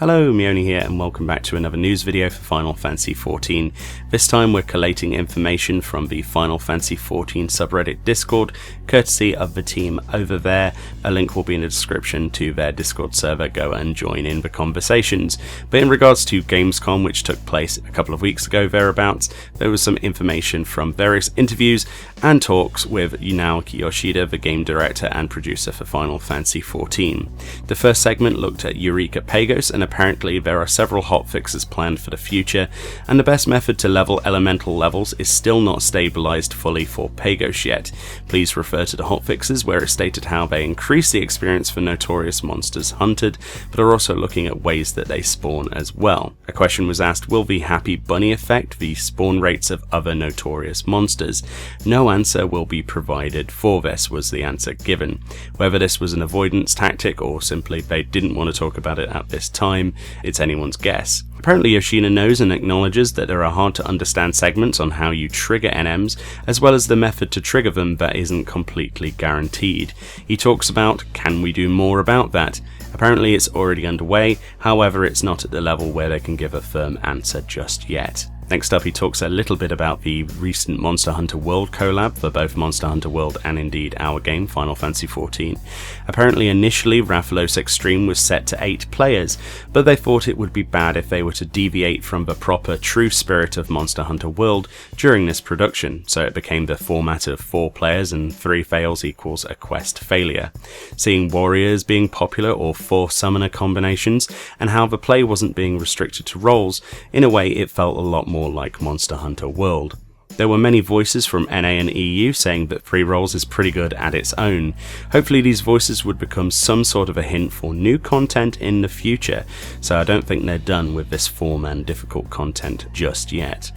Hello, Meoni here, and welcome back to another news video for Final Fantasy XIV. This time we're collating information from the Final Fantasy XIV subreddit Discord, courtesy of the team over there. A link will be in the description to their Discord server. Go and join in the conversations. But in regards to Gamescom, which took place a couple of weeks ago thereabouts, there was some information from various interviews and talks with Naoki Yoshida, the game director and producer for Final Fantasy XIV. The first segment looked at Eureka Pagos, and apparently there are several hotfixes planned for the future, and the best method to level elemental levels is still not stabilized fully for Pagos yet. Please refer to the hotfixes where it stated how they increase the experience for notorious monsters hunted, but are also looking at ways that they spawn as well. A question was asked, will the Happy Bunny affect the spawn rates of other notorious monsters? No answer will be provided for this, was the answer given. Whether this was an avoidance tactic or simply they didn't want to talk about it at this time, it's anyone's guess. Apparently Yoshida knows and acknowledges that there are hard to understand segments on how you trigger NMs, as well as the method to trigger them that isn't completely guaranteed. He talks about, can we do more about that? Apparently it's already underway, however it's not at the level where they can give a firm answer just yet. Next up, he talks a little bit about the recent Monster Hunter World collab for both Monster Hunter World and indeed our game, Final Fantasy XIV. Apparently initially Rathalos Extreme was set to 8 players, but they thought it would be bad if they were to deviate from the proper true spirit of Monster Hunter World during this production, so it became the format of 4 players and 3 fails equals a quest failure. Seeing warriors being popular or 4 summoner combinations, and how the play wasn't being restricted to roles, in a way it felt a lot more like Monster Hunter World. There were many voices from NA and EU saying that free roles is pretty good at its own. Hopefully these voices would become some sort of a hint for new content in the future, so I don't think they're done with this form and difficult content just yet.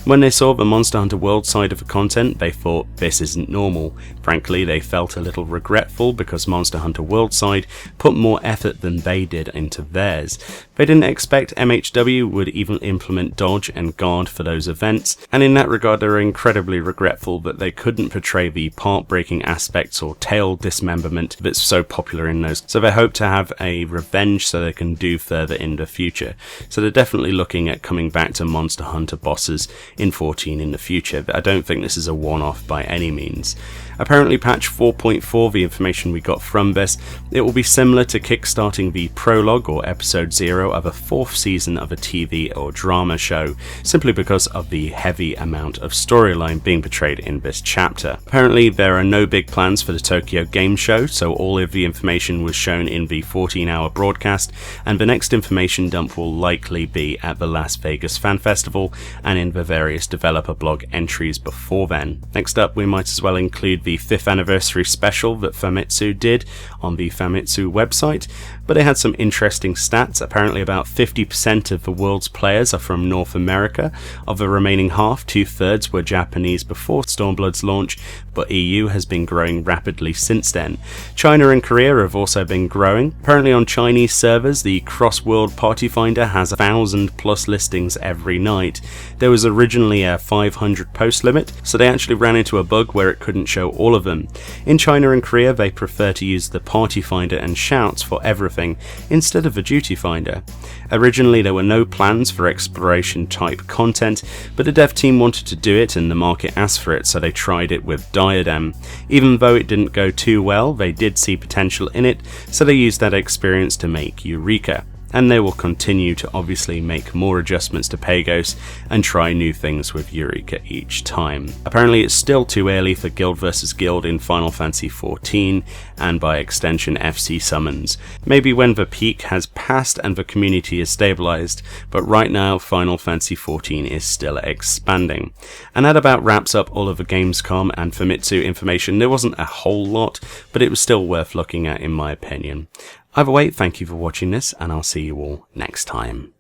When they saw the Monster Hunter World side of the content, they thought this isn't normal. Frankly, they felt a little regretful because Monster Hunter World side put more effort than they did into theirs. They didn't expect MHW would even implement dodge and guard for those events, and in that regard they're incredibly regretful that they couldn't portray the part-breaking aspects or tail dismemberment that's so popular in those, so they hope to have a revenge so they can do further in the future. So they're definitely looking at coming back to Monster Hunter bosses in 14 in the future, but I don't think this is a one-off by any means. Apparently patch 4.4, the information we got from this, it will be similar to kickstarting the prologue or episode 0 of a 4th season of a TV or drama show, simply because of the heavy amount of storyline being portrayed in this chapter. Apparently there are no big plans for the Tokyo Game Show, so all of the information was shown in the 14-hour broadcast, and the next information dump will likely be at the Las Vegas Fan Festival and in the various developer blog entries before then. Next up, we might as well include the 5th anniversary special that Famitsu did on the Famitsu website, but it had some interesting stats. Apparently about 50% of the world's players are from North America. Of the remaining half, 2/3 were Japanese before Stormblood's launch, but EU has been growing rapidly since then. China and Korea have also been growing. Apparently on Chinese servers, the cross-world party finder has 1,000+ listings every night. There was originally a 500 post limit, so they actually ran into a bug where it couldn't show all of them. In China and Korea, they prefer to use the party finder and shouts for everything instead of the duty finder. Originally there were no plans for exploration type content, but the dev team wanted to do it and the market asked for it, so they tried it with Diadem. Even though it didn't go too well, they did see potential in it, so they used that experience to make Eureka. And they will continue to obviously make more adjustments to Pagos and try new things with Eureka each time. Apparently it's still too early for Guild vs Guild in Final Fantasy XIV and by extension FC summons. Maybe when the peak has passed and the community is stabilized, but right now Final Fantasy XIV is still expanding. And that about wraps up all of the Gamescom and Famitsu information. There wasn't a whole lot, but it was still worth looking at in my opinion. Either way, thank you for watching this, and I'll see you all next time.